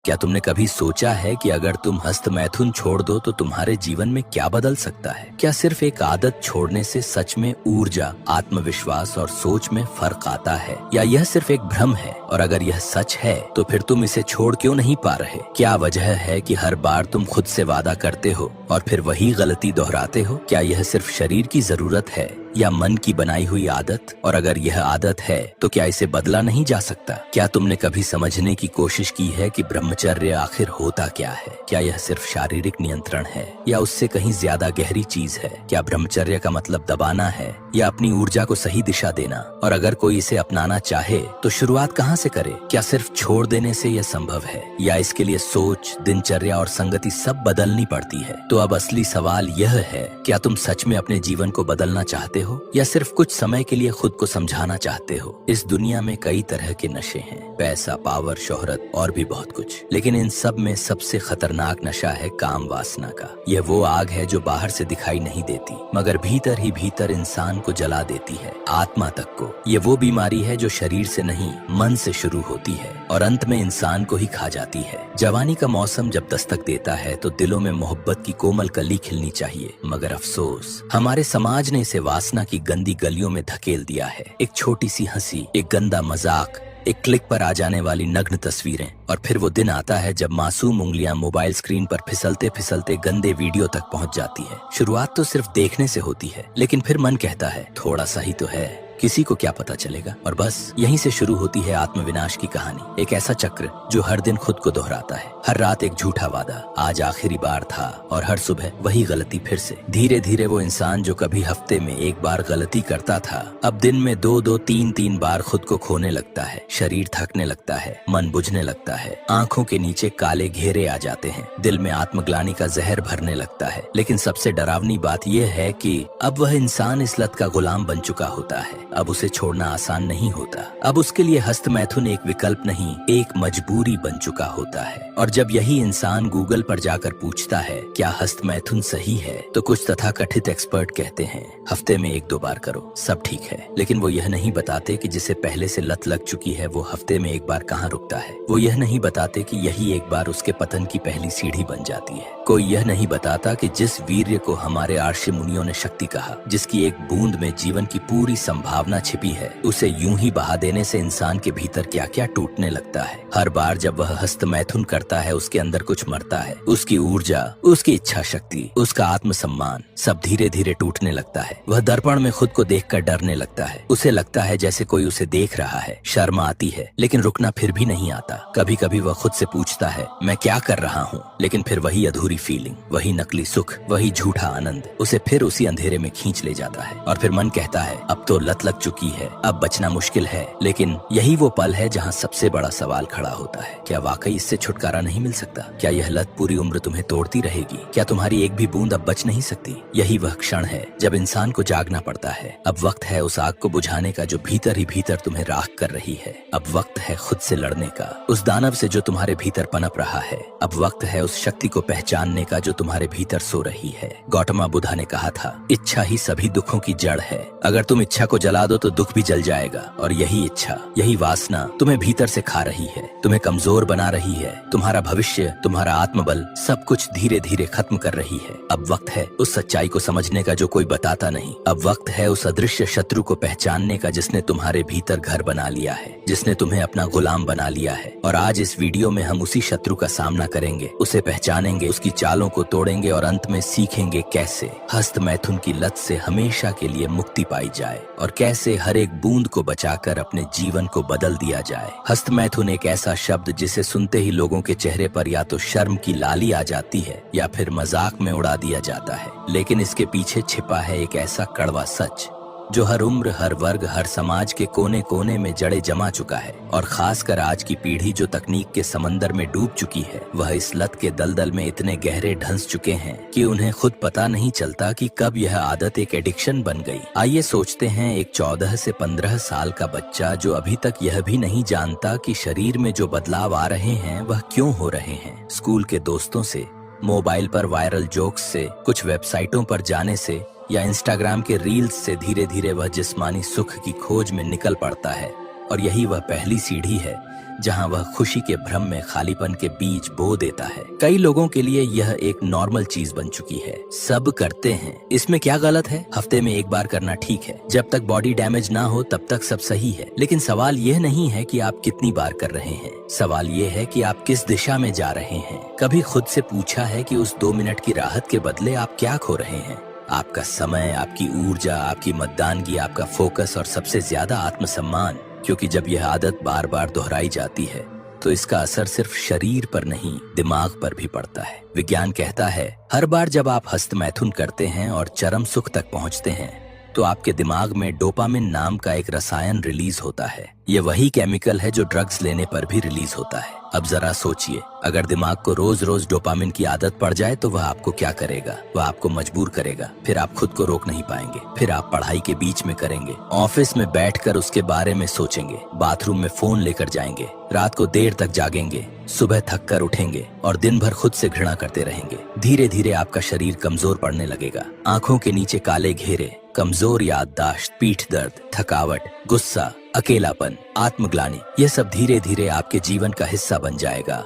क्या तुमने कभी सोचा है कि अगर तुम हस्तमैथुन छोड़ दो तो तुम्हारे जीवन में क्या बदल सकता है? क्या सिर्फ एक आदत छोड़ने से सच में ऊर्जा, आत्मविश्वास और सोच में फर्क आता है, या यह सिर्फ एक भ्रम है? और अगर यह सच है तो फिर तुम इसे छोड़ क्यों नहीं पा रहे? क्या वजह है कि हर बार तुम खुद से वादा करते हो और फिर वही गलती दोहराते हो? क्या यह सिर्फ शरीर की जरूरत है या मन की बनाई हुई आदत? और अगर यह आदत है तो क्या इसे बदला नहीं जा सकता? क्या तुमने कभी समझने की कोशिश की है कि ब्रह्मचर्य आखिर होता क्या है? क्या यह सिर्फ शारीरिक नियंत्रण है या उससे कहीं ज्यादा गहरी चीज है? क्या ब्रह्मचर्य का मतलब दबाना है या अपनी ऊर्जा को सही दिशा देना? और अगर कोई इसे अपनाना चाहे तो शुरुआत कहाँ से करे? क्या सिर्फ छोड़ देने से यह संभव है या इसके लिए सोच, दिनचर्या और संगति सब बदलनी पड़ती है? तो अब असली सवाल यह है, क्या तुम सच में अपने जीवन को बदलना चाहते हो या सिर्फ कुछ समय के लिए खुद को समझाना चाहते हो? इस दुनिया में कई तरह के नशे हैं, पैसा, पावर, शोहरत और भी बहुत कुछ, लेकिन इन सब में सबसे खतरनाक नशा है काम वासना का। यह वो आग है जो बाहर से दिखाई नहीं देती मगर भीतर ही भीतर इंसान को जला देती है, आत्मा तक को। ये वो बीमारी है जो शरीर से नहीं मन से शुरू होती है और अंत में इंसान को ही खा जाती है। जवानी का मौसम जब दस्तक देता है तो दिलों में मोहब्बत की कोमल कली खिलनी चाहिए, मगर अफसोस हमारे समाज ने इसे वासना की गंदी गलियों में धकेल दिया है। एक छोटी सी हंसी, एक गंदा मजाक, एक क्लिक पर आ जाने वाली नग्न तस्वीरें, और फिर वो दिन आता है जब मासूम उंगलियां मोबाइल स्क्रीन पर फिसलते फिसलते गंदे वीडियो तक पहुंच जाती है। शुरुआत तो सिर्फ देखने से होती है, लेकिन फिर मन कहता है थोड़ा सा ही तो है, किसी को क्या पता चलेगा। और बस यहीं से शुरू होती है आत्मविनाश की कहानी। एक ऐसा चक्र जो हर दिन खुद को दोहराता है। हर रात एक झूठा वादा, आज आखिरी बार था, और हर सुबह वही गलती फिर से। धीरे धीरे वो इंसान जो कभी हफ्ते में एक बार गलती करता था, अब दिन में दो तीन बार खुद को खोने लगता है। शरीर थकने लगता है, मन बुझने लगता है, आंखों के नीचे काले घेरे आ जाते हैं, दिल में आत्मग्लानि का जहर भरने लगता है। लेकिन सबसे डरावनी बात यह है कि अब वह इंसान इस लत का गुलाम बन चुका होता है। अब उसे छोड़ना आसान नहीं होता। अब उसके लिए हस्तमैथुन एक विकल्प नहीं, एक मजबूरी बन चुका होता है। और जब यही इंसान गूगल पर जाकर पूछता है क्या हस्तमैथुन सही है, तो कुछ तथाकथित एक्सपर्ट कहते हैं हफ्ते में 1-2 बार करो, सब ठीक है। लेकिन वो यह नहीं बताते कि जिसे पहले से लत लग चुकी है वो हफ्ते में 1 बार कहाँ रुकता है। वो यह नहीं बताते कि यही एक बार उसके पतन की पहली सीढ़ी बन जाती है। कोई यह नहीं बताता कि जिस वीर्य को हमारे आर्षि मुनियों ने शक्ति कहा, जिसकी एक बूंद में जीवन की पूरी संभावना छिपी है, उसे यूं ही बहा देने से इंसान के भीतर क्या क्या टूटने लगता है। हर बार जब वह हस्तमैथुन करता है उसके अंदर कुछ मरता है। उसकी ऊर्जा, उसकी इच्छा शक्ति, उसका आत्मसम्मान सब धीरे धीरे टूटने लगता है। वह दर्पण में खुद को देखकर डरने लगता है। उसे लगता है जैसे कोई उसे देख रहा है। शर्म आती है, लेकिन रुकना फिर भी नहीं आता। कभी कभी वह खुद से पूछता है मैं क्या कर रहा हूँ, लेकिन फिर वही अधूरी फीलिंग, वही नकली सुख, वही झूठा आनंद उसे फिर उसी अंधेरे में खींच ले जाता है। और फिर मन कहता है अब तो लत लग चुकी है, अब बचना मुश्किल है। लेकिन यही वो पल है जहाँ सबसे बड़ा सवाल खड़ा होता है, क्या वाकई इससे छुटकारा नहीं मिल सकता? क्या यह लत पूरी उम्र तुम्हें तोड़ती रहेगी? क्या तुम्हारी एक भी बूंद अब बच नहीं सकती? यही वह क्षण है जब इंसान को जागना पड़ता है। अब वक्त है उस आग को बुझाने का जो भीतर ही भीतर तुम्हें राख कर रही है। अब वक्त है खुद से लड़ने का, उस दानव से जो तुम्हारे भीतर पनप रहा है। अब वक्त है उस शक्ति को पहचानने का जो तुम्हारे भीतर सो रही है। गौतम बुद्धा ने कहा था, इच्छा ही सभी दुखों की जड़ है। अगर तुम इच्छा को जला दो तो दुख भी जल जाएगा। और यही इच्छा, यही वासना तुम्हें भीतर से खा रही है, तुम्हें कमजोर बना रही है। तुम्हारा भविष्य, तुम्हारा आत्मबल, सब कुछ धीरे धीरे खत्म कर रही है। अब वक्त है उस सच्चाई को समझने का जो कोई बताता नहीं। अब वक्त है उस अदृश्य शत्रु को पहचानने का जिसने तुम्हारे भीतर घर बना लिया है, जिसने तुम्हें अपना गुलाम बना लिया है। और आज इस वीडियो में हम उसी शत्रु का सामना करेंगे, उसे पहचानेंगे, उसकी चालों को तोड़ेंगे और अंत में सीखेंगे कैसे हस्तमैथुन की लत से हमेशा के लिए मुक्ति पाई जाए और कैसे हर एक बूंद को बचाकर अपने जीवन को बदल दिया जाए। हस्तमैथुन एक ऐसा शब्द जिसे सुनते ही लोगों के चेहरे पर या तो शर्म की लाली आ जाती है या फिर मजाक में उड़ा दिया जाता है, लेकिन इसके पीछे छिपा है एक ऐसा कड़वा सच जो हर उम्र, हर वर्ग, हर समाज के कोने कोने में जड़े जमा चुका है। और खासकर आज की पीढ़ी जो तकनीक के समंदर में डूब चुकी है, वह इस लत के दलदल में इतने गहरे ढंस चुके हैं कि उन्हें खुद पता नहीं चलता कि कब यह आदत एक एडिक्शन बन गई। आइए सोचते हैं, एक 14 से 15 साल का बच्चा जो अभी तक यह भी नहीं जानता कि शरीर में जो बदलाव आ रहे हैं वह क्यों हो रहे हैं। स्कूल के दोस्तों से, मोबाइल पर वायरल जोक्स से, कुछ वेबसाइटों पर जाने से या इंस्टाग्राम के रील्स से धीरे धीरे वह जिस्मानी सुख की खोज में निकल पड़ता है। और यही वह पहली सीढ़ी है जहां वह खुशी के भ्रम में खालीपन के बीज बो देता है। कई लोगों के लिए यह एक नॉर्मल चीज बन चुकी है, सब करते हैं, इसमें क्या गलत है? हफ्ते में एक बार करना ठीक है, जब तक बॉडी डैमेज ना हो तब तक सब सही है। लेकिन सवाल यह नहीं है कि आप कितनी बार कर रहे हैं, सवाल यह है कि आप किस दिशा में जा रहे हैं। कभी खुद से पूछा है कि उस 2 मिनट की राहत के बदले आप क्या खो रहे हैं? आपका समय, आपकी ऊर्जा, आपकी मतदानगी, आपका फोकस और सबसे ज्यादा आत्मसम्मान। क्योंकि जब यह आदत बार बार दोहराई जाती है तो इसका असर सिर्फ शरीर पर नहीं, दिमाग पर भी पड़ता है। विज्ञान कहता है हर बार जब आप हस्तमैथुन करते हैं और चरम सुख तक पहुंचते हैं तो आपके दिमाग में डोपामिन नाम का एक रसायन रिलीज होता है। ये वही केमिकल है जो ड्रग्स लेने पर भी रिलीज होता है। अब जरा सोचिए, अगर दिमाग को रोज रोज डोपामिन की आदत पड़ जाए तो वह आपको क्या करेगा? वह आपको मजबूर करेगा, फिर आप खुद को रोक नहीं पाएंगे, फिर आप पढ़ाई के बीच में करेंगे, ऑफिस में बैठकर उसके बारे में सोचेंगे, बाथरूम में फोन लेकर जाएंगे, रात को देर तक जागेंगे, सुबह थक कर उठेंगे और दिन भर खुद से घृणा करते रहेंगे। धीरे धीरे आपका शरीर कमजोर पड़ने लगेगा, आंखों के नीचे काले घेरे, कमजोर याददाश्त, पीठ दर्द, थकावट, गुस्सा, अकेलापन, आत्मग्लानि, यह सब धीरे धीरे आपके जीवन का हिस्सा बन जाएगा।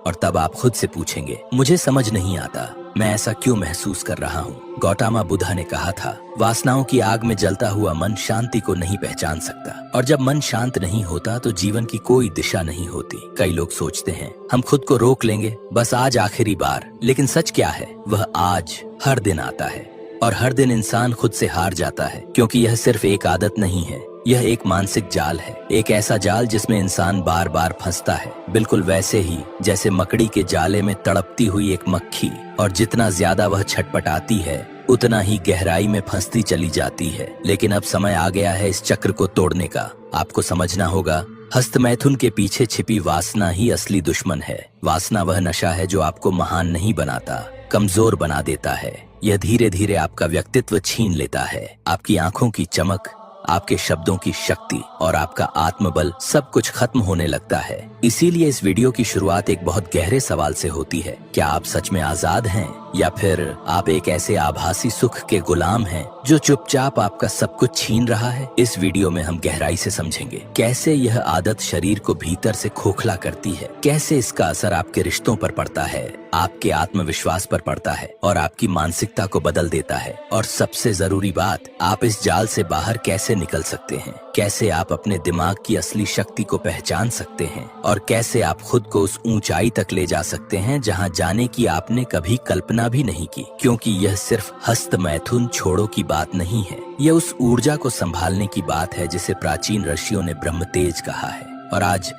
और तब आप खुद से पूछेंगे, मुझे समझ नहीं आता मैं ऐसा क्यों महसूस कर रहा हूँ। गौतम बुद्धा ने कहा था, वासनाओं की आग में जलता हुआ मन शांति को नहीं पहचान सकता, और जब मन शांत नहीं होता तो जीवन की कोई दिशा नहीं होती। कई लोग सोचते हैं हम खुद को रोक लेंगे, बस आज आखिरी बार, लेकिन सच क्या है? वह आज हर दिन आता है और हर दिन इंसान खुद से हार जाता है, क्योंकि यह सिर्फ एक आदत नहीं है, यह एक मानसिक जाल है, एक ऐसा जाल जिसमें इंसान बार बार फंसता है, बिल्कुल वैसे ही जैसे मकड़ी के जाले में तड़पती हुई एक मक्खी, और जितना ज्यादा वह छटपटाती है उतना ही गहराई में फंसती चली जाती है। लेकिन अब समय आ गया है इस चक्र को तोड़ने का। आपको समझना होगा, हस्तमैथुन के पीछे छिपी वासना ही असली दुश्मन है। वासना वह नशा है जो आपको महान नहीं बनाता, कमजोर बना देता है। यह धीरे धीरे आपका व्यक्तित्व छीन लेता है, आपकी आंखों की चमक, आपके शब्दों की शक्ति और आपका आत्मबल, सब कुछ खत्म होने लगता है। इसीलिए इस वीडियो की शुरुआत एक बहुत गहरे सवाल से होती है, क्या आप सच में आजाद हैं या फिर आप एक ऐसे आभासी सुख के गुलाम हैं जो चुपचाप आपका सब कुछ छीन रहा है? इस वीडियो में हम गहराई से समझेंगे कैसे यह आदत शरीर को भीतर से खोखला करती है, कैसे इसका असर आपके रिश्तों पर पड़ता है, आपके आत्मविश्वास पर पड़ता है और आपकी मानसिकता को बदल देता है। और सबसे जरूरी बात, आप इस जाल से बाहर कैसे निकल सकते हैं, कैसे आप अपने दिमाग की असली शक्ति को पहचान सकते हैं और कैसे आप खुद को उस ऊंचाई तक ले जा सकते हैं जहां जाने की आपने कभी कल्पना भी नहीं की। क्योंकि यह सिर्फ हस्तमैथुन छोड़ो की बात नहीं है, यह उस ऊर्जा को संभालने की बात है जिसे प्राचीन ऋषियों ने ब्रह्मतेज कहा है। और आज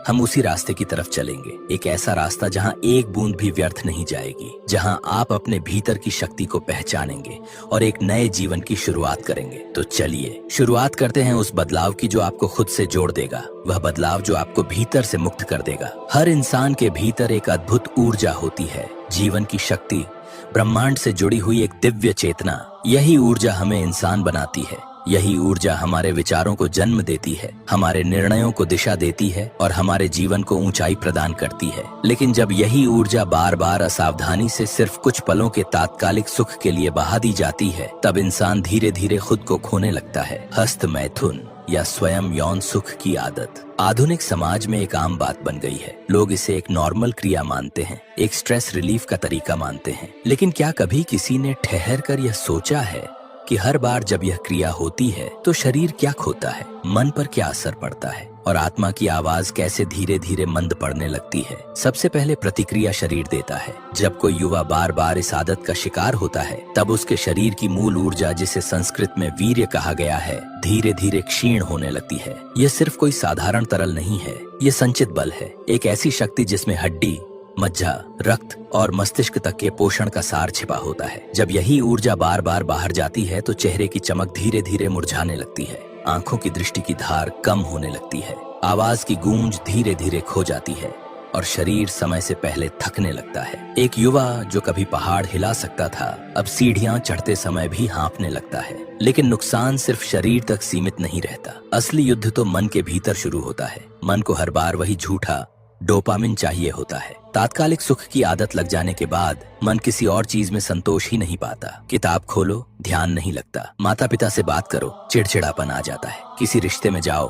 हम उसी रास्ते की तरफ चलेंगे, एक ऐसा रास्ता जहां एक बूंद भी व्यर्थ नहीं जाएगी, जहां आप अपने भीतर की शक्ति को पहचानेंगे और एक नए जीवन की शुरुआत करेंगे। तो चलिए शुरुआत करते हैं उस बदलाव की जो आपको खुद से जोड़ देगा, वह बदलाव जो आपको भीतर से मुक्त कर देगा। हर इंसान के भीतर एक अद्भुत ऊर्जा होती है, जीवन की शक्ति, ब्रह्मांड से जुड़ी हुई एक दिव्य चेतना। यही ऊर्जा हमें इंसान बनाती है, यही ऊर्जा हमारे विचारों को जन्म देती है, हमारे निर्णयों को दिशा देती है और हमारे जीवन को ऊंचाई प्रदान करती है। लेकिन जब यही ऊर्जा बार बार असावधानी से सिर्फ कुछ पलों के तात्कालिक सुख के लिए बहा दी जाती है, तब इंसान धीरे धीरे खुद को खोने लगता है। हस्तमैथुन या स्वयं यौन सुख की आदत आधुनिक समाज में एक आम बात बन गई है। लोग इसे एक नॉर्मल क्रिया मानते हैं, एक स्ट्रेस रिलीफ का तरीका मानते हैं। लेकिन क्या कभी किसी ने ठहर कर यह सोचा है कि हर बार जब यह क्रिया होती है तो शरीर क्या खोता है, मन पर क्या असर पड़ता है और आत्मा की आवाज कैसे धीरे धीरे मंद पड़ने लगती है? सबसे पहले प्रतिक्रिया शरीर देता है। जब कोई युवा बार बार इस आदत का शिकार होता है, तब उसके शरीर की मूल ऊर्जा, जिसे संस्कृत में वीर्य कहा गया है, धीरे धीरे क्षीण होने लगती है। यह सिर्फ कोई साधारण तरल नहीं है, यह संचित बल है, एक ऐसी शक्ति जिसमें हड्डी, मज्जा, रक्त और मस्तिष्क तक के पोषण का सार छिपा होता है। जब यही ऊर्जा बार बार बाहर जाती है तो चेहरे की चमक धीरे धीरे मुरझाने लगती है, आंखों की दृष्टि की धार कम होने लगती है, आवाज की गूंज धीरे धीरे खो जाती है और शरीर समय से पहले थकने लगता है। एक युवा जो कभी पहाड़ हिला सकता था, अब सीढ़ियां चढ़ते समय भी हाँफने लगता है। लेकिन नुकसान सिर्फ शरीर तक सीमित नहीं रहता, असली युद्ध तो मन के भीतर शुरू होता है। मन को हर बार वही झूठा डोपामिन चाहिए होता है। तात्कालिक सुख की आदत लग जाने के बाद मन किसी और चीज में संतोष ही नहीं पाता। किताब खोलो, ध्यान नहीं लगता, माता पिता से बात करो, चिड़चिड़ापन आ जाता है, किसी रिश्ते में जाओ,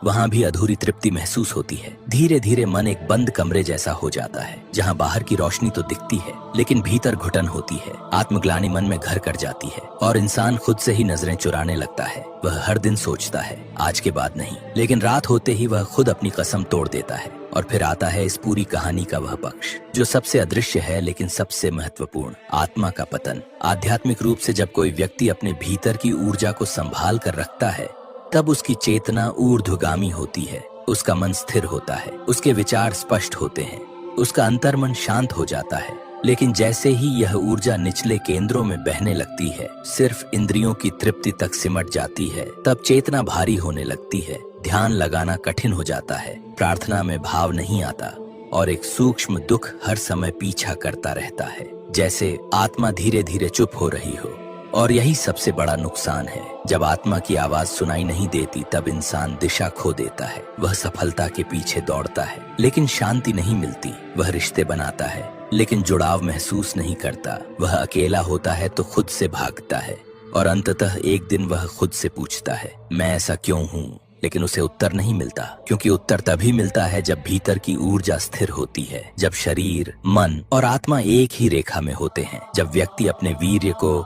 वहाँ भी अधूरी तृप्ति महसूस होती है। धीरे धीरे मन एक बंद कमरे जैसा हो जाता है, जहाँ बाहर की रोशनी तो दिखती है लेकिन भीतर घुटन होती है। आत्मग्लानि मन में घर कर जाती है और इंसान खुद से ही नजरें चुराने लगता है। वह हर दिन सोचता है आज के बाद नहीं, लेकिन रात होते ही वह खुद अपनी कसम तोड़ देता है। और फिर आता है इस पूरी कहानी का वह पक्ष जो सबसे अदृश्य है लेकिन सबसे महत्वपूर्ण, आत्मा का पतन। आध्यात्मिक रूप से जब कोई व्यक्ति अपने भीतर की ऊर्जा को संभाल कर रखता है, तब उसकी चेतना ऊर्ध्वगामी होती है, उसका मन स्थिर होता है, उसके विचार स्पष्ट होते हैं, उसका अंतर्मन शांत हो जाता है। लेकिन जैसे ही यह ऊर्जा निचले केंद्रों में बहने लगती है, सिर्फ इंद्रियों की तृप्ति तक सिमट जाती है, तब चेतना भारी होने लगती है। ध्यान लगाना कठिन हो जाता है, प्रार्थना में भाव नहीं आता और एक सूक्ष्म दुख हर समय पीछा करता रहता है, जैसे आत्मा धीरे धीरे चुप हो रही हो। और यही सबसे बड़ा नुकसान है। जब आत्मा की आवाज सुनाई नहीं देती, तब इंसान दिशा खो देता है। वह सफलता के पीछे दौड़ता है लेकिन शांति नहीं मिलती। वह रिश्ते बनाता है लेकिन जुड़ाव महसूस नहीं करता। वह अकेला होता है तो खुद से भागता है और अंततः एक दिन वह खुद से पूछता है, मैं ऐसा क्यों हूँ? लेकिन उसे उत्तर नहीं मिलता, क्योंकि उत्तर तभी मिलता है जब भीतर की ऊर्जा स्थिर होती है, जब शरीर, मन और आत्मा एक ही रेखा में होते हैं। जब व्यक्ति अपने वीर्य को,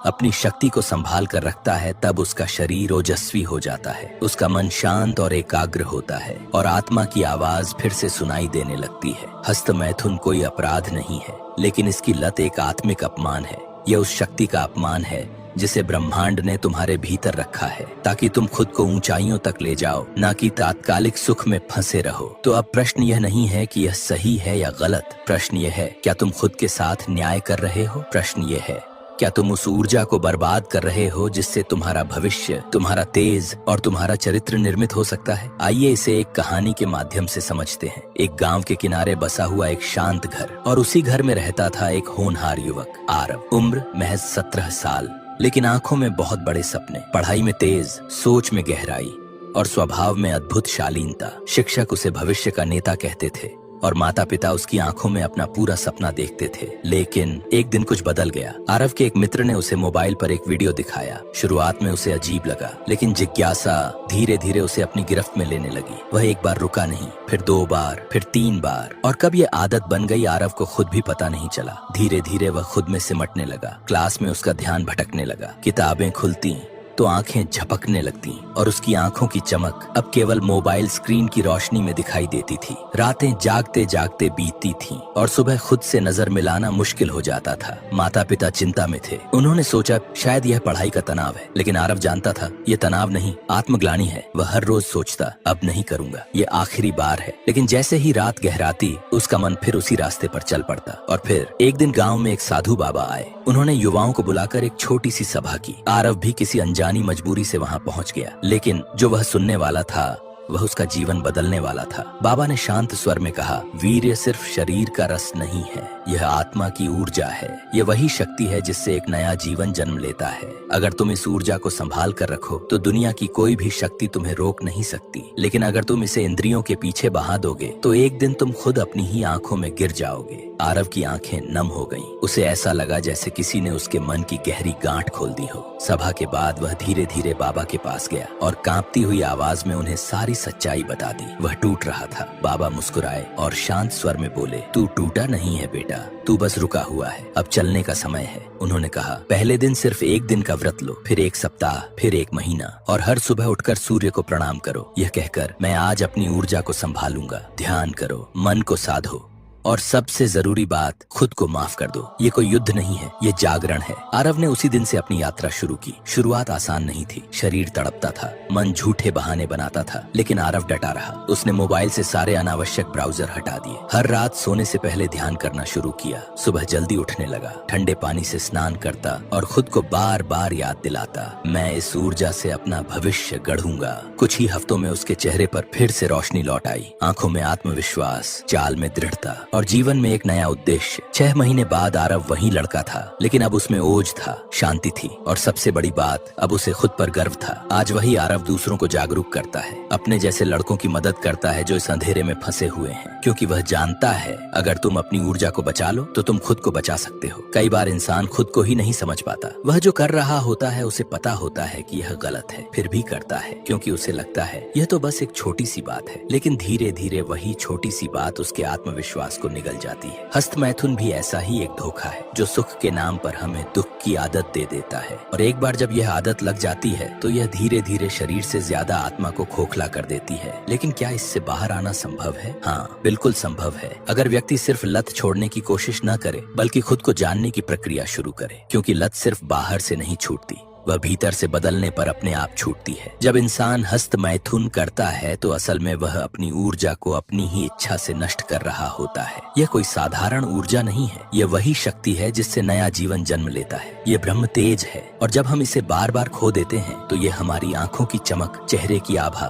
अपनी शक्ति को संभाल कर रखता है, तब उसका शरीर ओजस्वी हो जाता है, उसका मन शांत और एकाग्र होता है और आत्मा की आवाज फिर से सुनाई देने लगती है। हस्त मैथुन कोई अपराध नहीं है, लेकिन इसकी लत एक आत्मिक अपमान है। यह उस शक्ति का अपमान है जिसे ब्रह्मांड ने तुम्हारे भीतर रखा है, ताकि तुम खुद को ऊंचाइयों तक ले जाओ, ना कि तात्कालिक सुख में फंसे रहो। तो अब प्रश्न यह नहीं है कि यह सही है या गलत, प्रश्न यह है क्या तुम खुद के साथ न्याय कर रहे हो। प्रश्न यह है क्या तुम उस ऊर्जा को बर्बाद कर रहे हो जिससे तुम्हारा भविष्य, तुम्हारा तेज और तुम्हारा चरित्र निर्मित हो सकता है। आइए इसे एक कहानी के माध्यम से समझते हैं। एक गांव के किनारे बसा हुआ एक शांत घर, और उसी घर में रहता था एक होनहार युवक आरव। उम्र महज 17 साल, लेकिन आंखों में बहुत बड़े सपने, पढ़ाई में तेज, सोच में गहराई और स्वभाव में अद्भुत शालीनता। शिक्षक उसे भविष्य का नेता कहते थे और माता पिता उसकी आंखों में अपना पूरा सपना देखते थे। लेकिन एक दिन कुछ बदल गया। आरव के एक मित्र ने उसे मोबाइल पर एक वीडियो दिखाया। शुरुआत में उसे अजीब लगा, लेकिन जिज्ञासा धीरे धीरे उसे अपनी गिरफ्त में लेने लगी। वह एक बार रुका नहीं, फिर 2 बार, फिर 3 बार, और कब ये आदत बन गई आरव को खुद भी पता नहीं चला। धीरे धीरे वह खुद में सिमटने लगा। क्लास में उसका ध्यान भटकने लगा। किताबें खुलती तो आंखें झपकने लगती और उसकी आंखों की चमक अब केवल मोबाइल स्क्रीन की रोशनी में दिखाई देती थी। रातें जागते जागते बीतती थीं और सुबह खुद से नजर मिलाना मुश्किल हो जाता था। माता पिता चिंता में थे। उन्होंने सोचा शायद यह पढ़ाई का तनाव है, लेकिन आरव जानता था यह तनाव नहीं, आत्मग्लानि है। वह हर रोज सोचता, अब नहीं करूंगा, ये आखिरी बार है। लेकिन जैसे ही रात गहराती, उसका मन फिर उसी रास्ते पर चल पड़ता। और फिर एक दिन गाँव में एक साधु बाबा आए। उन्होंने युवाओं को बुलाकर एक छोटी सी सभा की। आरव भी किसी जानी मजबूरी से वहां पहुंच गया, लेकिन जो वह सुनने वाला था वह उसका जीवन बदलने वाला था। बाबा ने शांत स्वर में कहा, वीर्य सिर्फ शरीर का रस नहीं है, यह आत्मा की ऊर्जा है। यह वही शक्ति है जिससे एक नया जीवन जन्म लेता है। अगर तुम इस ऊर्जा को संभाल कर रखो तो दुनिया की कोई भी शक्ति तुम्हें रोक नहीं सकती। लेकिन अगर तुम इसे इंद्रियों के पीछे बहा दोगे तो एक दिन तुम खुद अपनी ही आंखों में गिर जाओगे। आरव की आंखें नम हो गईं। उसे ऐसा लगा जैसे किसी ने उसके मन की गहरी गांठ खोल दी हो। सभा के बाद वह धीरे धीरे बाबा के पास गया और कांपती हुई आवाज में उन्हें सारी सच्चाई बता दी। वह टूट रहा था। बाबा मुस्कुराए और शांत स्वर में बोले, तू टूटा नहीं है बेटा, तू बस रुका हुआ है, अब चलने का समय है। उन्होंने कहा, पहले दिन सिर्फ 1 दिन का व्रत लो, फिर 1 सप्ताह, फिर 1 महीना, और हर सुबह उठकर सूर्य को प्रणाम करो। यह कहकर मैं आज अपनी ऊर्जा को संभालूंगा। ध्यान करो, मन को साधो, और सबसे जरूरी बात, खुद को माफ कर दो। ये कोई युद्ध नहीं है, ये जागरण है। आरव ने उसी दिन से अपनी यात्रा शुरू की। शुरुआत आसान नहीं थी। शरीर तड़पता था, मन झूठे बहाने बनाता था, लेकिन आरव डटा रहा। उसने मोबाइल से सारे अनावश्यक ब्राउजर हटा दिए। हर रात सोने से पहले ध्यान करना शुरू किया। सुबह जल्दी उठने लगा, ठंडे पानी से स्नान करता और खुद को बार बार याद दिलाता, मैं इस ऊर्जा से अपना भविष्य गढ़ूंगा। कुछ ही हफ्तों में उसके चेहरे पर फिर से रोशनी लौट आई। आंखों में आत्मविश्वास, चाल में दृढ़ता और जीवन में एक नया उद्देश्य। 6 महीने बाद आरव वही लड़का था, लेकिन अब उसमें ओज था, शांति थी और सबसे बड़ी बात, अब उसे खुद पर गर्व था। आज वही आरव दूसरों को जागरूक करता है, अपने जैसे लड़कों की मदद करता है जो इस अंधेरे में फंसे हुए हैं, क्योंकि वह जानता है अगर तुम अपनी ऊर्जा को बचा लो तो तुम खुद को बचा सकते हो। कई बार इंसान खुद को ही नहीं समझ पाता। वह जो कर रहा होता है उसे पता होता है कि यह गलत है, फिर भी करता है क्योंकि उसे लगता है यह तो बस एक छोटी सी बात है। लेकिन धीरे धीरे वही छोटी सी बात उसके आत्मविश्वास को निगल जाती है। हस्त मैथुन भी ऐसा ही एक धोखा है जो सुख के नाम पर हमें दुख की आदत दे देता है, और एक बार जब यह आदत लग जाती है तो यह धीरे धीरे शरीर से ज्यादा आत्मा को खोखला कर देती है। लेकिन क्या इससे बाहर आना संभव है? हाँ, बिल्कुल संभव है, अगर व्यक्ति सिर्फ लत छोड़ने की कोशिश न करे बल्कि खुद को जानने की प्रक्रिया शुरू करे। क्योंकि लत सिर्फ बाहर से नहीं छूटती, वह भीतर से बदलने पर अपने आप छूटती है। जब इंसान हस्त मैथुन करता है तो असल में वह अपनी ऊर्जा को अपनी ही इच्छा से नष्ट कर रहा होता है। यह कोई साधारण ऊर्जा नहीं है, यह वही शक्ति है जिससे नया जीवन जन्म लेता है। यह ब्रह्म तेज है, और जब हम इसे बार बार खो देते हैं तो यह हमारी आंखों की चमक, चेहरे की आभा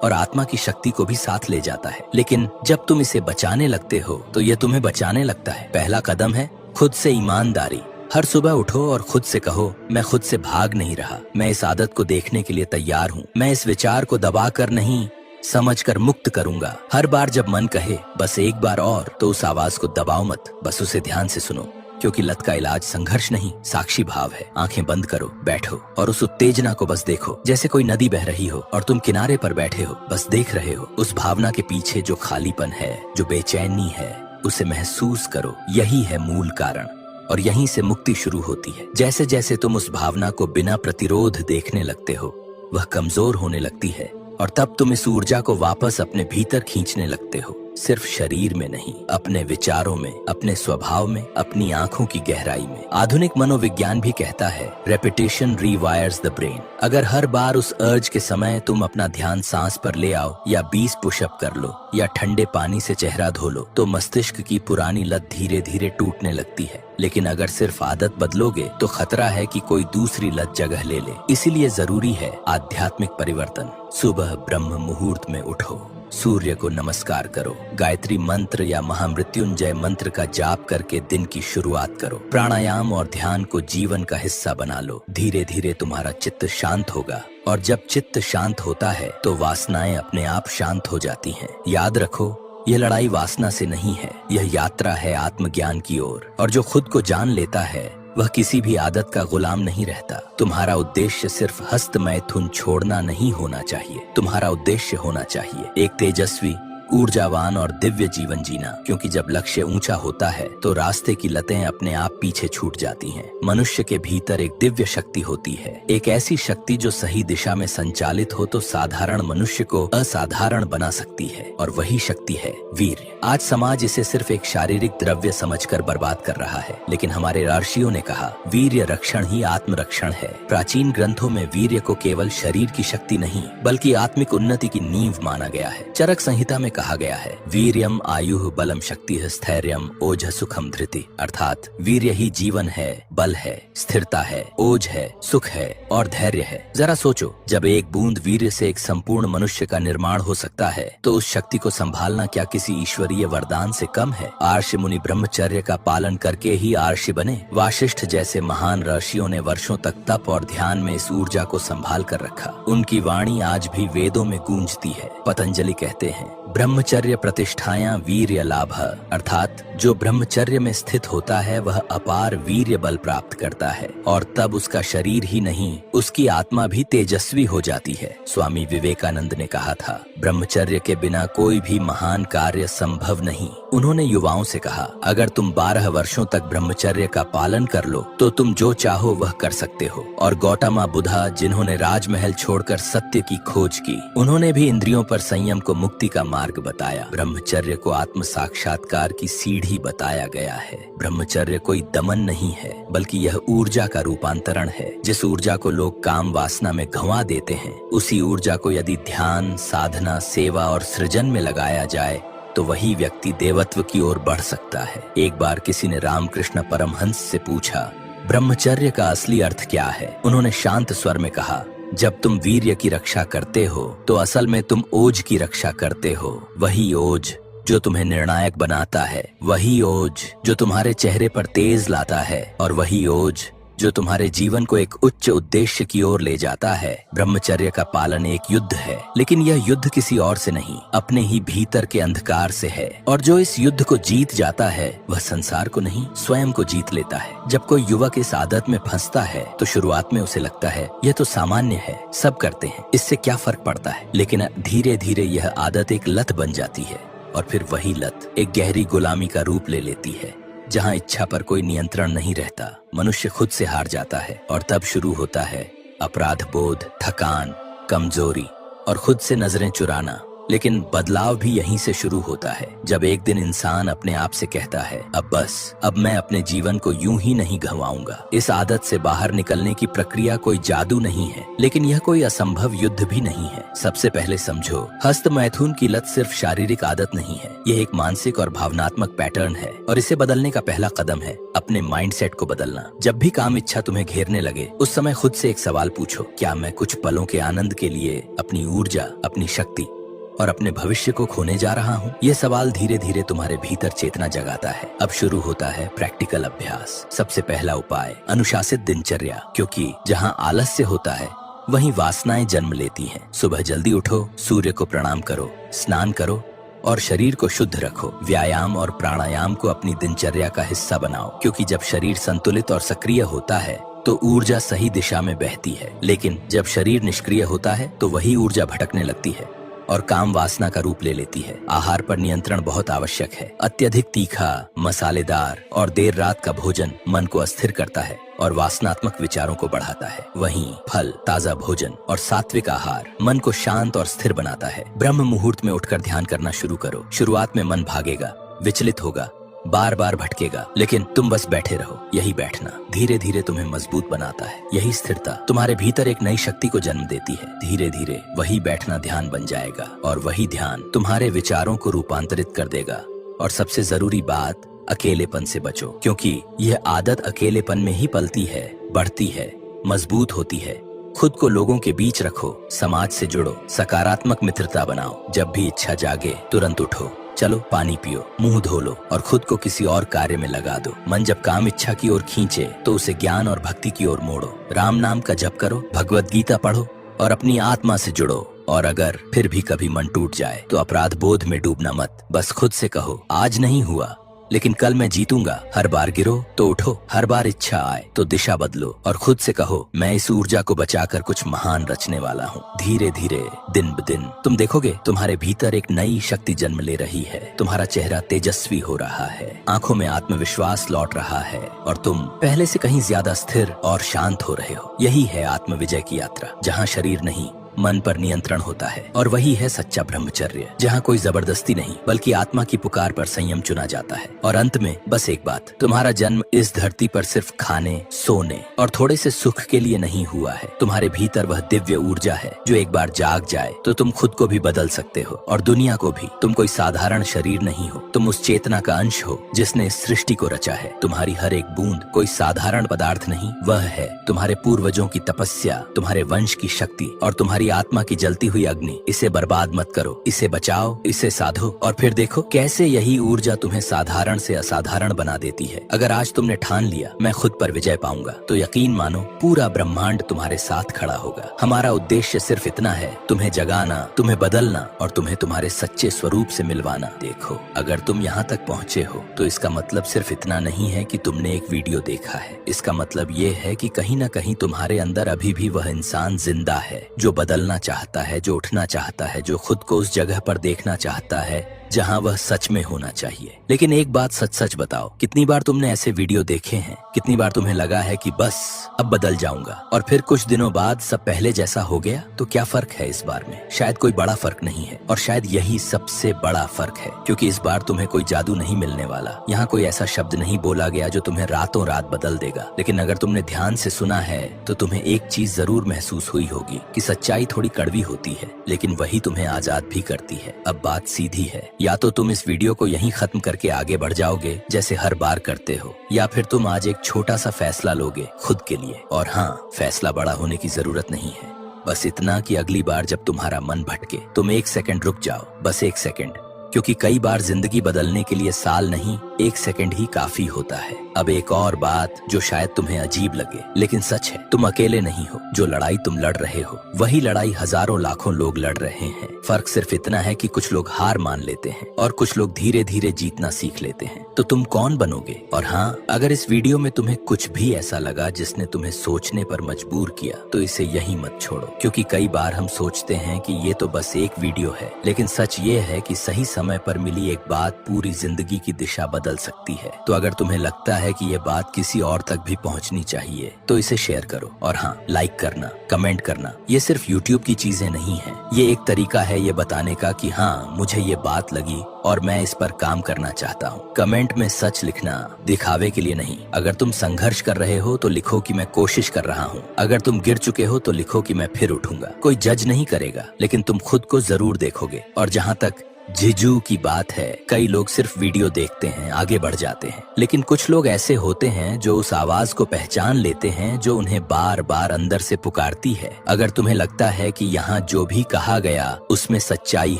और आत्मा की शक्ति को भी साथ ले जाता है। लेकिन जब तुम इसे बचाने लगते हो तो यह तुम्हें बचाने लगता है। पहला कदम है खुद से ईमानदारी। हर सुबह उठो और खुद से कहो, मैं खुद से भाग नहीं रहा, मैं इस आदत को देखने के लिए तैयार हूँ। मैं इस विचार को दबाकर नहीं, समझकर मुक्त करूंगा। हर बार जब मन कहे बस एक बार और, तो उस आवाज को दबाओ मत, बस उसे ध्यान से सुनो। क्योंकि लत का इलाज संघर्ष नहीं, साक्षी भाव है। आंखें बंद करो, बैठो और उस उत्तेजना को बस देखो, जैसे कोई नदी बह रही हो और तुम किनारे पर बैठे हो, बस देख रहे हो। उस भावना के पीछे जो खालीपन है, जो बेचैनी है, उसे महसूस करो। यही है मूल कारण, और यहीं से मुक्ति शुरू होती है। जैसे जैसे तुम उस भावना को बिना प्रतिरोध देखने लगते हो, वह कमजोर होने लगती है, और तब तुम इस ऊर्जा को वापस अपने भीतर खींचने लगते हो। सिर्फ शरीर में नहीं, अपने विचारों में, अपने स्वभाव में, अपनी आंखों की गहराई में। आधुनिक मनोविज्ञान भी कहता है, रेपिटेशन रीवायर्स द ब्रेन। अगर हर बार उस अर्ज के समय तुम अपना ध्यान सांस पर ले आओ, या 20 पुशअप कर लो, या ठंडे पानी से चेहरा धो लो, तो मस्तिष्क की पुरानी लत धीरे धीरे टूटने लगती है। लेकिन अगर सिर्फ आदत बदलोगे तो खतरा है कि कोई दूसरी लत जगह ले ले। इसीलिए जरूरी है आध्यात्मिक परिवर्तन। सुबह ब्रह्म मुहूर्त में उठो, सूर्य को नमस्कार करो, गायत्री मंत्र या महामृत्युंजय मंत्र का जाप करके दिन की शुरुआत करो। प्राणायाम और ध्यान को जीवन का हिस्सा बना लो। धीरे धीरे तुम्हारा चित्त शांत होगा, और जब चित्त शांत होता है तो वासनाएं अपने आप शांत हो जाती हैं। याद रखो, यह लड़ाई वासना से नहीं है, यह यात्रा है आत्मज्ञान की ओर। और जो खुद को जान लेता है वह किसी भी आदत का गुलाम नहीं रहता। तुम्हारा उद्देश्य सिर्फ हस्त मैथुन छोड़ना नहीं होना चाहिए, तुम्हारा उद्देश्य होना चाहिए एक तेजस्वी, ऊर्जावान और दिव्य जीवन जीना। क्योंकि जब लक्ष्य ऊंचा होता है तो रास्ते की लतें अपने आप पीछे छूट जाती हैं। मनुष्य के भीतर एक दिव्य शक्ति होती है, एक ऐसी शक्ति जो सही दिशा में संचालित हो तो साधारण मनुष्य को असाधारण बना सकती है, और वही शक्ति है वीर्य। आज समाज इसे सिर्फ एक शारीरिक द्रव्य समझकर बर्बाद कर रहा है, लेकिन हमारे ऋषियों ने कहा, वीर्य रक्षण ही आत्मरक्षण है। प्राचीन ग्रंथों में वीर्य को केवल शरीर की शक्ति नहीं बल्कि आत्मिक उन्नति की नींव माना गया है। चरक संहिता में कहा गया है, वीर्यम आयुः बलम शक्तिः स्थैर्यम ओज सुखम धृति। अर्थात वीर्य ही जीवन है, बल है, स्थिरता है, ओज है, सुख है और धैर्य है। जरा सोचो, जब एक बूंद वीर्य से एक संपूर्ण मनुष्य का निर्माण हो सकता है तो उस शक्ति को संभालना क्या किसी ईश्वरीय वरदान से कम है? आर्ष मुनि ब्रह्मचर्य का पालन करके ही आर्षि बने। वाशिष्ठ जैसे महान ऋषियों ने वर्षों तक तप और ध्यान में इस ऊर्जा को संभाल कर रखा। उनकी वाणी आज भी वेदों में गूंजती है। पतंजलि कहते हैं, ब्रह्मचर्य प्रतिष्ठायां वीर्य लाभ, अर्थात जो ब्रह्मचर्य में स्थित होता है वह अपार वीर्य बल प्राप्त करता है, और तब उसका शरीर ही नहीं उसकी आत्मा भी तेजस्वी हो जाती है। स्वामी विवेकानंद ने कहा था, ब्रह्मचर्य के बिना कोई भी महान कार्य संभव नहीं। उन्होंने युवाओं से कहा, अगर तुम 12 वर्षों तक ब्रह्मचर्य का पालन कर लो तो तुम जो चाहो वह कर सकते हो। और गौतमा बुद्धा, जिन्होंने राजमहल छोड़कर सत्य की खोज की, उन्होंने भी इंद्रियों पर संयम को मुक्ति का मार्ग बताया। ब्रह्मचर्य को आत्म साक्षात्कार की सीढ़ी बताया गया है। ब्रह्मचर्य कोई दमन नहीं है बल्कि यह ऊर्जा का रूपांतरण है। जिस ऊर्जा को लोग काम वासना में गंवा देते हैं, उसी ऊर्जा को यदि ध्यान, साधना, सेवा और सृजन में लगाया जाए तो वही व्यक्ति देवत्व की ओर बढ़ सकता है। एक बार किसी ने रामकृष्ण परमहंस से पूछा, ब्रह्मचर्य का असली अर्थ क्या है? उन्होंने शांत स्वर में कहा, जब तुम वीर्य की रक्षा करते हो तो असल में तुम ओज की रक्षा करते हो। वही ओज जो तुम्हें निर्णायक बनाता है, वही ओज जो तुम्हारे चेहरे पर तेज लाता है, और वही ओज जो तुम्हारे जीवन को एक उच्च उद्देश्य की ओर ले जाता है। ब्रह्मचर्य का पालन एक युद्ध है, लेकिन यह युद्ध किसी और से नहीं, अपने ही भीतर के अंधकार से है। और जो इस युद्ध को जीत जाता है वह संसार को नहीं, स्वयं को जीत लेता है। जब कोई युवक इस आदत में फंसता है तो शुरुआत में उसे लगता है यह तो सामान्य है, सब करते हैं, इससे क्या फर्क पड़ता है। लेकिन धीरे धीरे यह आदत एक लत बन जाती है, और फिर वही लत एक गहरी गुलामी का रूप ले लेती है, जहाँ इच्छा पर कोई नियंत्रण नहीं रहता। मनुष्य खुद से हार जाता है, और तब शुरू होता है अपराध बोध, थकान, कमजोरी और खुद से नजरें चुराना। लेकिन बदलाव भी यहीं से शुरू होता है, जब एक दिन इंसान अपने आप से कहता है अब बस, अब मैं अपने जीवन को यूं ही नहीं गंवाऊंगा। इस आदत से बाहर निकलने की प्रक्रिया कोई जादू नहीं है, लेकिन यह कोई असंभव युद्ध भी नहीं है। सबसे पहले समझो, हस्त मैथुन की लत सिर्फ शारीरिक आदत नहीं है, यह एक मानसिक और भावनात्मक पैटर्न है, और इसे बदलने का पहला कदम है अपने माइंडसेट को बदलना। जब भी काम इच्छा तुम्हें घेरने लगे, उस समय खुद से एक सवाल पूछो, क्या मैं कुछ पलों के आनंद के लिए अपनी ऊर्जा, अपनी शक्ति और अपने भविष्य को खोने जा रहा हूँ? ये सवाल धीरे धीरे तुम्हारे भीतर चेतना जगाता है। अब शुरू होता है प्रैक्टिकल अभ्यास। सबसे पहला उपाय, अनुशासित दिनचर्या, क्योंकि जहाँ आलस्य होता है वहीं वासनाएं जन्म लेती हैं। सुबह जल्दी उठो, सूर्य को प्रणाम करो, स्नान करो और शरीर को शुद्ध रखो। व्यायाम और प्राणायाम को अपनी दिनचर्या का हिस्सा बनाओ, क्योंकि जब शरीर संतुलित और सक्रिय होता है तो ऊर्जा सही दिशा में बहती है। लेकिन जब शरीर निष्क्रिय होता है तो वही ऊर्जा भटकने लगती है और काम वासना का रूप ले लेती है। आहार पर नियंत्रण बहुत आवश्यक है। अत्यधिक तीखा, मसालेदार और देर रात का भोजन मन को अस्थिर करता है और वासनात्मक विचारों को बढ़ाता है। वहीं फल, ताजा भोजन और सात्विक आहार मन को शांत और स्थिर बनाता है। ब्रह्म मुहूर्त में उठकर ध्यान करना शुरू करो। शुरुआत में मन भागेगा, विचलित होगा, बार बार भटकेगा, लेकिन तुम बस बैठे रहो। यही बैठना धीरे धीरे तुम्हें मजबूत बनाता है। यही स्थिरता तुम्हारे भीतर एक नई शक्ति को जन्म देती है। धीरे धीरे वही बैठना ध्यान बन जाएगा, और वही ध्यान तुम्हारे विचारों को रूपांतरित कर देगा। और सबसे जरूरी बात, अकेलेपन से बचो, क्योंकि यह आदत अकेलेपन में ही पलती है, बढ़ती है, मजबूत होती है। खुद को लोगों के बीच रखो, समाज से जुड़ो, सकारात्मक मित्रता बनाओ। जब भी इच्छा जागे तुरंत उठो, चलो पानी पियो, मुंह धो लो और खुद को किसी और कार्य में लगा दो। मन जब काम इच्छा की ओर खींचे तो उसे ज्ञान और भक्ति की ओर मोड़ो। राम नाम का जप करो, भगवत गीता पढ़ो और अपनी आत्मा से जुड़ो। और अगर फिर भी कभी मन टूट जाए तो अपराध बोध में डूबना मत। बस खुद से कहो, आज नहीं हुआ लेकिन कल मैं जीतूंगा। हर बार गिरो तो उठो, हर बार इच्छा आए तो दिशा बदलो, और खुद से कहो, मैं इस ऊर्जा को बचाकर कुछ महान रचने वाला हूँ। धीरे धीरे, दिन ब दिन तुम देखोगे तुम्हारे भीतर एक नई शक्ति जन्म ले रही है। तुम्हारा चेहरा तेजस्वी हो रहा है, आंखों में आत्मविश्वास लौट रहा है, और तुम पहले से कहीं ज्यादा स्थिर और शांत हो रहे हो। यही है आत्म विजय की यात्रा, जहाँ शरीर नहीं, मन पर नियंत्रण होता है। और वही है सच्चा ब्रह्मचर्य, जहाँ कोई जबरदस्ती नहीं बल्कि आत्मा की पुकार पर संयम चुना जाता है। और अंत में बस एक बात, तुम्हारा जन्म इस धरती पर सिर्फ खाने, सोने और थोड़े से सुख के लिए नहीं हुआ है। तुम्हारे भीतर वह दिव्य ऊर्जा है जो एक बार जाग जाए तो तुम खुद को भी बदल सकते हो और दुनिया को भी। तुम कोई साधारण शरीर नहीं हो, तुम उस चेतना का अंश हो जिसने इस सृष्टि को रचा है। तुम्हारी हर एक बूंद कोई साधारण पदार्थ नहीं, वह है तुम्हारे पूर्वजों की तपस्या, तुम्हारे वंश की शक्ति और तुम्हारी आत्मा की जलती हुई अग्नि। इसे बर्बाद मत करो, इसे बचाओ, इसे साधो, और फिर देखो कैसे यही ऊर्जा तुम्हें साधारण से असाधारण बना देती है। अगर आज तुमने ठान लिया मैं खुद पर विजय पाऊंगा, तो यकीन मानो पूरा ब्रह्मांड तुम्हारे साथ खड़ा होगा। हमारा उद्देश्य सिर्फ इतना है, तुम्हें जगाना, तुम्हें बदलना और तुम्हें तुम्हारे सच्चे स्वरूप से मिलवाना। देखो, अगर तुम यहाँ तक पहुँचे हो तो इसका मतलब सिर्फ इतना नहीं है कि तुमने एक वीडियो देखा है। इसका मतलब ये है कि कहीं न कहीं तुम्हारे अंदर अभी भी वह इंसान जिंदा है जो बदलना चाहता है, जो उठना चाहता है, जो खुद को उस जगह पर देखना चाहता है जहां वह सच में होना चाहिए। लेकिन एक बात सच सच बताओ, कितनी बार तुमने ऐसे वीडियो देखे हैं? कितनी बार तुम्हें लगा है कि बस अब बदल जाऊंगा, और फिर कुछ दिनों बाद सब पहले जैसा हो गया? तो क्या फर्क है इस बार में? शायद कोई बड़ा फर्क नहीं है, और शायद यही सबसे बड़ा फर्क है, क्योंकि इस बार तुम्हें कोई जादू नहीं मिलने वाला। यहाँ कोई ऐसा शब्द नहीं बोला गया जो तुम्हें रातों रात बदल देगा। लेकिन अगर तुमने ध्यान से सुना है तो तुम्हें एक चीज जरूर महसूस हुई होगी कि सच्चाई थोड़ी कड़वी होती है, लेकिन वही तुम्हें आजाद भी करती है। अब बात सीधी है, या तो तुम इस वीडियो को यहीं खत्म करके आगे बढ़ जाओगे जैसे हर बार करते हो, या फिर तुम आज एक छोटा सा फैसला लोगे खुद के लिए। और हाँ, फैसला बड़ा होने की जरूरत नहीं है, बस इतना कि अगली बार जब तुम्हारा मन भटके तुम एक सेकंड रुक जाओ, बस एक सेकंड, क्योंकि कई बार जिंदगी बदलने के लिए साल नहीं, 1 सेकंड ही काफी होता है। अब एक और बात जो शायद तुम्हें अजीब लगे, लेकिन सच है, तुम अकेले नहीं हो। जो लड़ाई तुम लड़ रहे हो वही लड़ाई हजारों लाखों लोग लड़ रहे हैं। फर्क सिर्फ इतना है कि कुछ लोग हार मान लेते हैं और कुछ लोग धीरे धीरे जीतना सीख लेते हैं। तो तुम कौन बनोगे? और हाँ, अगर इस वीडियो में तुम्हें कुछ भी ऐसा लगा जिसने तुम्हें सोचने पर मजबूर किया, तो इसे यहीं मत छोड़ो। क्योंकि कई बार हम सोचते हैं कि ये तो बस एक वीडियो है, लेकिन सच ये है कि सही समय पर मिली एक बात पूरी जिंदगी की दिशा बदल सकती है। तो अगर तुम्हें लगता है कि ये बात किसी और तक भी पहुंचनी चाहिए, तो इसे शेयर करो। और हाँ, लाइक करना, कमेंट करना, ये सिर्फ यूट्यूब की चीजें नहीं है। ये एक तरीका है ये बताने का कि हाँ, मुझे ये बात लगी और मैं इस पर काम करना चाहता हूँ। कमेंट में सच लिखना, दिखावे के लिए नहीं। अगर तुम संघर्ष कर रहे हो तो लिखो कि मैं कोशिश कर रहा हूँ। अगर तुम गिर चुके हो तो लिखो कि मैं फिर उठूंगा। कोई जज नहीं करेगा, लेकिन तुम खुद को जरूर देखोगे। और जहाँ तक जिजू की बात है, कई लोग सिर्फ वीडियो देखते हैं, आगे बढ़ जाते हैं। लेकिन कुछ लोग ऐसे होते हैं जो उस आवाज को पहचान लेते हैं जो उन्हें बार बार अंदर से पुकारती है। अगर तुम्हें लगता है कि यहाँ जो भी कहा गया उसमें सच्चाई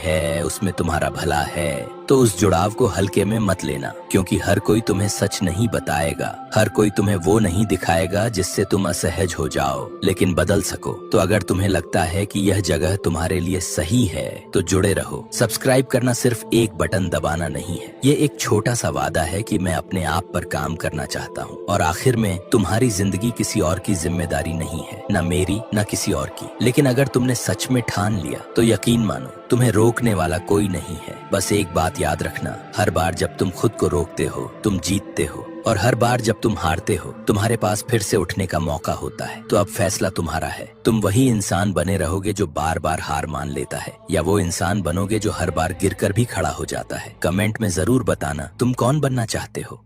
है, उसमें तुम्हारा भला है, तो उस जुड़ाव को हल्के में मत लेना। क्योंकि हर कोई तुम्हें सच नहीं बताएगा, हर कोई तुम्हें वो नहीं दिखाएगा जिससे तुम असहज हो जाओ, लेकिन बदल सको। तो अगर तुम्हें लगता है कि यह जगह तुम्हारे लिए सही है, तो जुड़े रहो। सब्सक्राइब करना सिर्फ एक बटन दबाना नहीं है, ये एक छोटा सा वादा है कि मैं अपने आप पर काम करना चाहता हूँ। और आखिर में, तुम्हारी जिंदगी किसी और की जिम्मेदारी नहीं है, न मेरी न किसी और की। लेकिन अगर तुमने सच में ठान लिया, तो यकीन मानो, तुम्हें रोकने वाला कोई नहीं है। बस एक बात याद रखना, हर बार जब तुम खुद को रोकते हो, तुम जीतते हो। और हर बार जब तुम हारते हो, तुम्हारे पास फिर से उठने का मौका होता है। तो अब फैसला तुम्हारा है। तुम वही इंसान बने रहोगे जो बार बार हार मान लेता है, या वो इंसान बनोगे जो हर बार गिरकर भी खड़ा हो जाता है। कमेंट में जरूर बताना तुम कौन बनना चाहते हो।